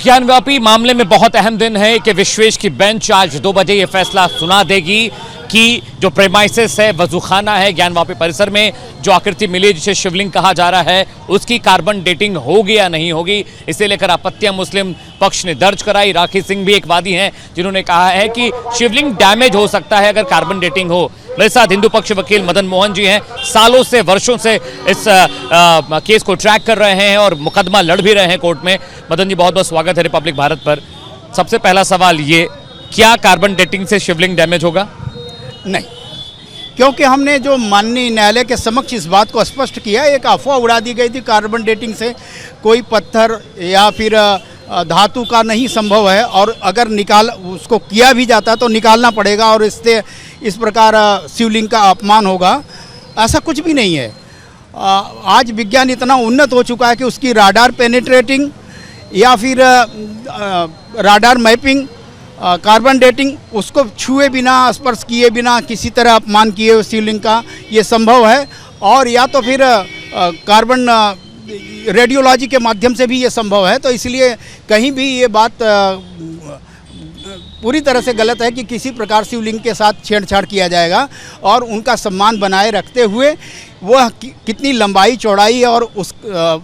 ज्ञानव्यापी मामले में बहुत अहम दिन है कि विश्वेश की बेंच आज 2 बजे ये फैसला सुना देगी कि जो प्रेमाइसेस है, वजूखाना है ज्ञानवापी परिसर में, जो आकृति मिली जिसे शिवलिंग कहा जा रहा है, उसकी कार्बन डेटिंग होगी या नहीं होगी, इसे लेकर आपत्तियां मुस्लिम पक्ष ने दर्ज कराई। राखी सिंह भी एक वादी हैं जिन्होंने कहा है कि शिवलिंग डैमेज हो सकता है अगर कार्बन डेटिंग हो। मेरे साथ हिंदू पक्ष वकील मदन मोहन जी हैं, सालों से वर्षों से इस केस को ट्रैक कर रहे हैं और मुकदमा लड़ भी रहे हैं कोर्ट में। मदन जी, बहुत बहुत स्वागत है रिपब्लिक भारत पर। सबसे पहला सवाल ये, क्या कार्बन डेटिंग से शिवलिंग डैमेज होगा? नहीं, क्योंकि हमने जो माननीय न्यायालय के समक्ष इस बात को स्पष्ट किया, एक अफवाह उड़ा दी गई थी कार्बन डेटिंग से कोई पत्थर या फिर धातु का नहीं संभव है, और अगर उसको किया भी जाता तो निकालना पड़ेगा और इससे इस प्रकार शिवलिंग का अपमान होगा। ऐसा कुछ भी नहीं है। आज विज्ञान इतना उन्नत हो चुका है कि उसकी राडार पेनिट्रेटिंग या फिर राडार मैपिंग, कार्बन डेटिंग, उसको छुए बिना, स्पर्श किए बिना, किसी तरह अपमान किए शिवलिंग का ये संभव है। और या तो फिर कार्बन रेडियोलॉजी के माध्यम से भी ये संभव है। तो इसलिए कहीं भी ये बात पूरी तरह से गलत है कि किसी प्रकार शिवलिंग के साथ छेड़छाड़ किया जाएगा। और उनका सम्मान बनाए रखते हुए वह कितनी लंबाई चौड़ाई और उस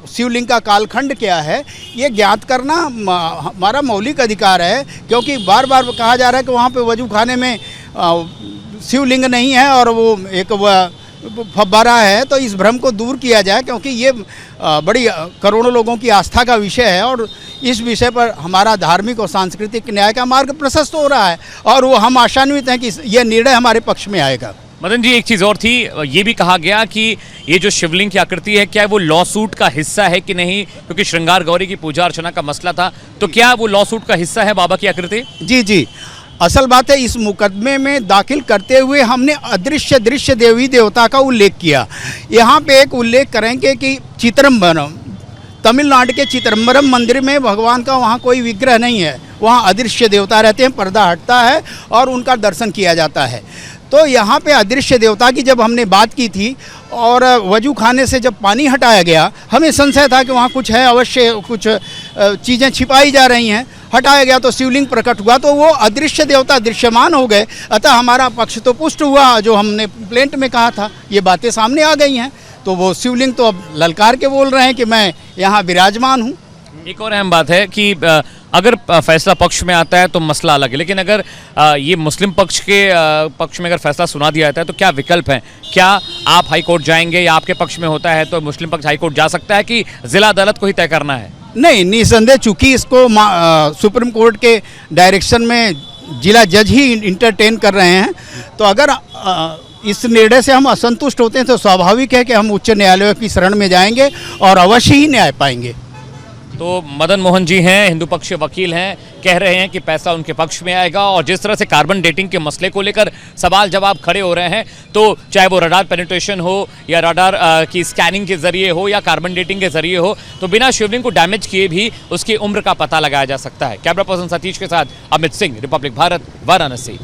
शिवलिंग का कालखंड क्या है, ये ज्ञात करना हमारा मौलिक अधिकार है। क्योंकि बार बार कहा जा रहा है कि वहाँ पे वजू खाने में शिवलिंग नहीं है और वो एक फव्वारा है। तो इस भ्रम को दूर किया जाए, क्योंकि ये बड़ी करोड़ों लोगों की आस्था का विषय है और इस विषय पर हमारा धार्मिक और सांस्कृतिक न्याय का मार्ग प्रशस्त हो रहा है और वो हम आशान्वित हैं कि यह निर्णय हमारे पक्ष में आएगा। मदन जी, एक चीज़ और थी, ये भी कहा गया कि ये जो शिवलिंग की आकृति है, क्या वो लॉ सूट का हिस्सा है कि नहीं? क्योंकि श्रृंगार गौरी की पूजा अर्चना का मसला था, तो क्या वो लॉ सूट का हिस्सा है बाबा की आकृति? जी जी, असल बात है, इस मुकदमे में दाखिल करते हुए हमने अदृश्य दृश्य देवी देवता का उल्लेख किया। यहाँ पे एक उल्लेख करेंगे कि चिदम्बरम, तमिलनाडु के चिदम्बरम मंदिर में भगवान का वहाँ कोई विग्रह नहीं है, वहाँ अदृश्य देवता रहते हैं, पर्दा हटता है और उनका दर्शन किया जाता है। तो यहाँ पे अदृश्य देवता की जब हमने बात की थी और वजू खाने से जब पानी हटाया गया, हमें संशय था कि वहाँ कुछ है, अवश्य कुछ चीज़ें छिपाई जा रही हैं। हटाया गया तो शिवलिंग प्रकट हुआ, तो वो अदृश्य देवता दृश्यमान हो गए। अतः हमारा पक्ष तो पुष्ट हुआ, जो हमने प्लेंट में कहा था, ये बातें सामने आ गई हैं। तो वो शिवलिंग तो अब ललकार के बोल रहे हैं कि मैं यहाँ विराजमान हूँ। एक और अहम बात है कि अगर फैसला पक्ष में आता है तो मसला अलग है, लेकिन अगर ये मुस्लिम पक्ष के पक्ष में अगर फैसला सुना दिया जाता है तो क्या विकल्प हैं? क्या आप हाई कोर्ट जाएंगे या आपके पक्ष में होता है तो मुस्लिम पक्ष हाई कोर्ट जा सकता है कि जिला अदालत को ही तय करना है? नहीं, निसंदेह, चूँकि इसको सुप्रीम कोर्ट के डायरेक्शन में जिला जज ही इंटरटेन कर रहे हैं, तो अगर इस निर्णय से हम असंतुष्ट होते हैं तो स्वाभाविक है कि हम उच्च न्यायालय की शरण में जाएंगे और अवश्य ही न्याय पाएंगे। तो मदन मोहन जी हैं, हिंदू पक्ष वकील हैं, कह रहे हैं कि पैसा उनके पक्ष में आएगा। और जिस तरह से कार्बन डेटिंग के मसले को लेकर सवाल जवाब खड़े हो रहे हैं, तो चाहे वो रडार पेनिट्रेशन हो या रडार की स्कैनिंग के जरिए हो या कार्बन डेटिंग के जरिए हो, तो बिना शिवलिंग को डैमेज किए भी उसकी उम्र का पता लगाया जा सकता है। कैमरा पर्सन सतीश के साथ अमित सिंह, रिपब्लिक भारत, वाराणसी।